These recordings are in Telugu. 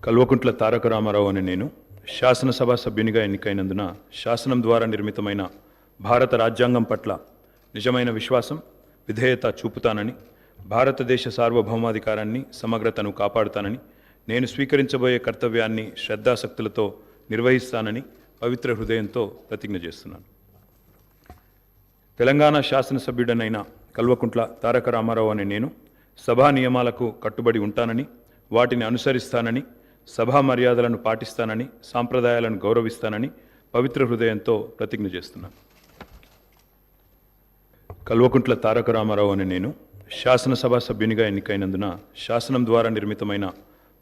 కల్వకుంట్ల తారక రామారావు అనే నేను శాసనసభ సభ్యునిగా ఎన్నికైనందున శాసనం ద్వారా నిర్మితమైన భారత రాజ్యాంగం పట్ల నిజమైన విశ్వాసం, విధేయత చూపుతానని, భారతదేశ సార్వభౌమాధికారాన్ని, సమగ్రతను కాపాడుతానని, నేను స్వీకరించబోయే కర్తవ్యాన్ని శ్రద్ధాశక్తులతో నిర్వహిస్తానని పవిత్ర హృదయంతో ప్రతిజ్ఞ చేస్తున్నాను. తెలంగాణ శాసనసభ్యుడనైన కల్వకుంట్ల తారక రామారావు అనే నేను సభా నియమాలకు కట్టుబడి ఉంటానని, వాటిని అనుసరిస్తానని, సభా మర్యాదలను పాటిస్తానని, సాంప్రదాయాలను గౌరవిస్తానని పవిత్ర హృదయంతో ప్రతిజ్ఞ చేస్తున్నాను. కల్వకుంట్ల తారక రామారావు అనే నేను శాసనసభ సభ్యునిగా ఎన్నికైనందున శాసనం ద్వారా నిర్మితమైన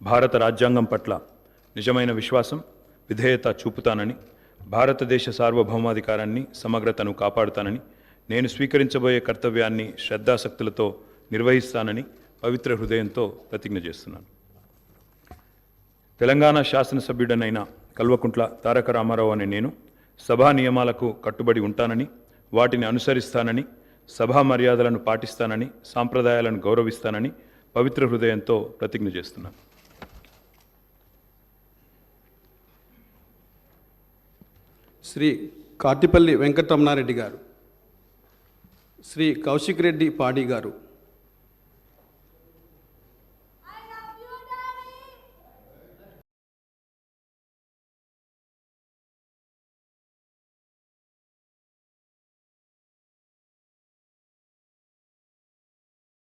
భారత రాజ్యాంగం పట్ల నిజమైన విశ్వాసం, విధేయత చూపుతానని, భారతదేశ సార్వభౌమాధికారాన్ని, సమగ్రతను కాపాడుతానని, నేను స్వీకరించబోయే కర్తవ్యాన్ని శ్రద్ధాశక్తులతో నిర్వహిస్తానని పవిత్ర హృదయంతో ప్రతిజ్ఞ చేస్తున్నాను. తెలంగాణ శాసనసభ్యుడనైన కల్వకుంట్ల తారక రామారావు అనే నేను సభా నియమాలకు కట్టుబడి ఉంటానని, వాటిని అనుసరిస్తానని, సభా మర్యాదలను పాటిస్తానని, సాంప్రదాయాలను గౌరవిస్తానని పవిత్ర హృదయంతో ప్రతిజ్ఞ చేస్తున్నాను. శ్రీ కాటిపల్లి వెంకటరమణారెడ్డి గారు, శ్రీ కౌశిక్ రెడ్డి పాడి గారు,